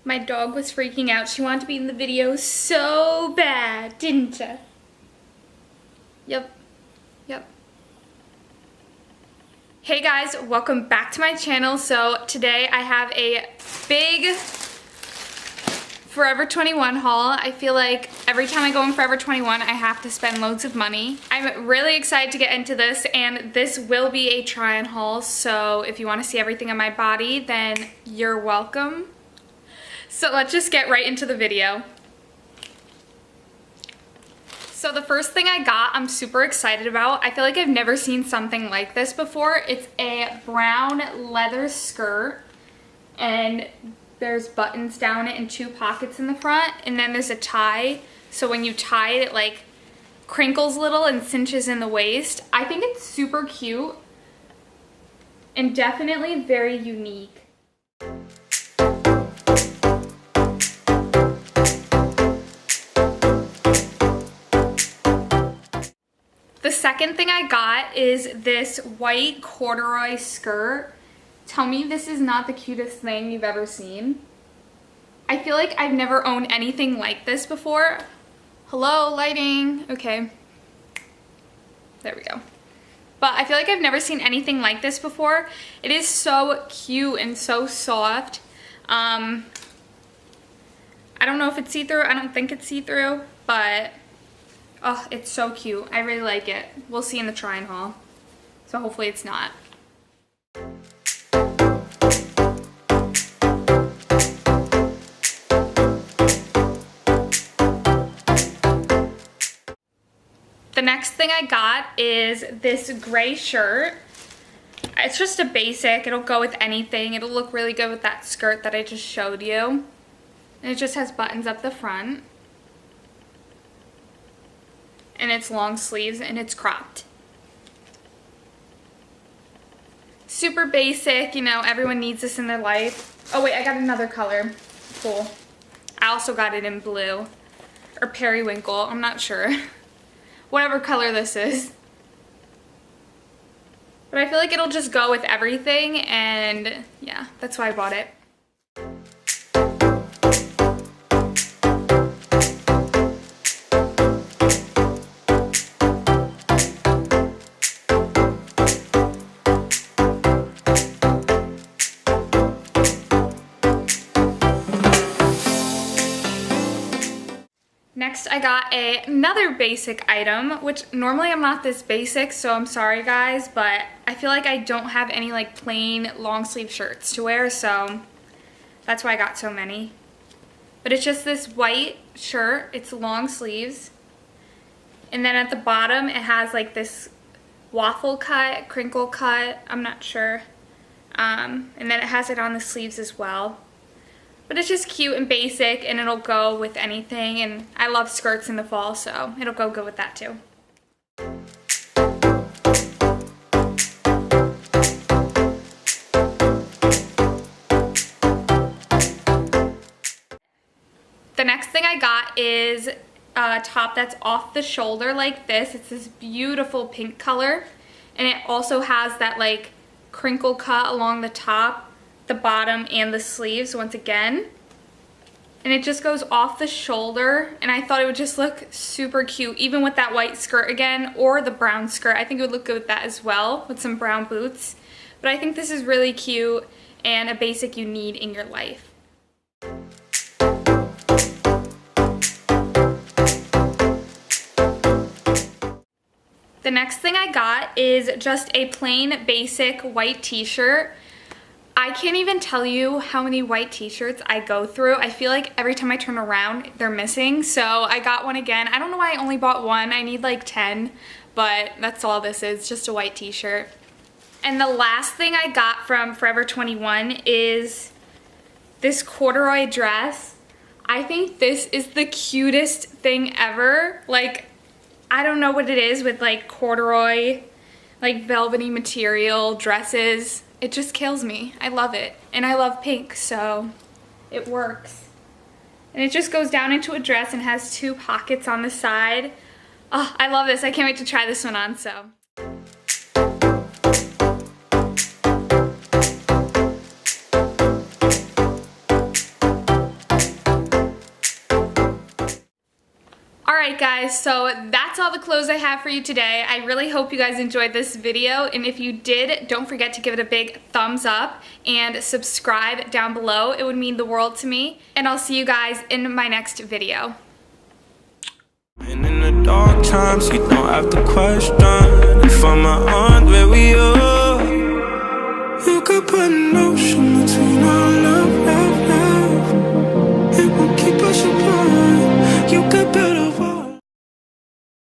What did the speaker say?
My dog was freaking out. She wanted to be in the video so bad, didn't she? Yep. Yep. Hey guys, welcome back to my channel. So today I have a big Forever 21 haul. I feel like every time I go in Forever 21, I have to spend loads of money. I'm really excited to get into this, and this will be a try-on haul. So if you want to see everything on my body, then you're welcome. So let's just get right into the video. So the first thing I got, I'm super excited about. I feel like I've never seen something like this before. It's a brown leather skirt, and there's buttons down it and 2 pockets in the front, and then there's a tie. So when you tie it, it like crinkles a little and cinches in the waist. I think it's super cute and definitely very unique. The second thing I got is this white corduroy skirt. Tell me this is not the cutest thing you've ever seen. I feel like I've never owned anything like this before. Hello, lighting. Okay. There we go. But I feel like I've never seen anything like this before. It is so cute and so soft. I don't know if it's see-through. I don't think it's see-through, but oh, it's so cute. I really like it. We'll see in the try-on haul. So hopefully it's not. The next thing I got is this gray shirt. It's just a basic. It'll go with anything. It'll look really good with that skirt that I just showed you. And it just has buttons up the front. And it's long sleeves and it's cropped. Super basic, you know, everyone needs this in their life. Oh wait, I got another color. Cool. I also got it in blue. Or periwinkle, I'm not sure. Whatever color this is. But I feel like it'll just go with everything, and yeah, that's why I bought it. Next, I got another basic item, which normally I'm not this basic, so I'm sorry guys, but I feel like I don't have any like plain long sleeve shirts to wear, so that's why I got so many. But it's just this white shirt, it's long sleeves, and then at the bottom it has like this waffle cut, crinkle cut, I'm not sure, and then it has it on the sleeves as well. But it's just cute and basic, and it'll go with anything, and I love skirts in the fall, so it'll go good with that too. The next thing I got is a top that's off the shoulder like this. It's this beautiful pink color, and it also has that like crinkle cut along the top, the bottom, and the sleeves once again, and it just goes off the shoulder, and I thought it would just look super cute even with that white skirt again, or the brown skirt. I think it would look good with that as well, with some brown boots. But I think this is really cute and a basic you need in your life. The next thing I got is just a plain basic white t-shirt. I can't even tell you how many white t-shirts I go through. I feel like every time I turn around, they're missing. So I got one again. I don't know why I only bought one. I need like 10, but that's all this is, just a white t-shirt. And the last thing I got from Forever 21 is this corduroy dress. I think this is the cutest thing ever. Like, I don't know what it is with like corduroy, like velvety material dresses. It just kills me. I love it. And I love pink, so it works. And it just goes down into a dress and has 2 pockets on the side. Oh, I love this. I can't wait to try this one on, so. guys, so that's all the clothes I have for you today. I really hope you guys enjoyed this video, and if you did, don't forget to give it a big thumbs up and subscribe down below. It would mean the world to me, and I'll see you guys in my next video. And in the dark times, you don't have to question.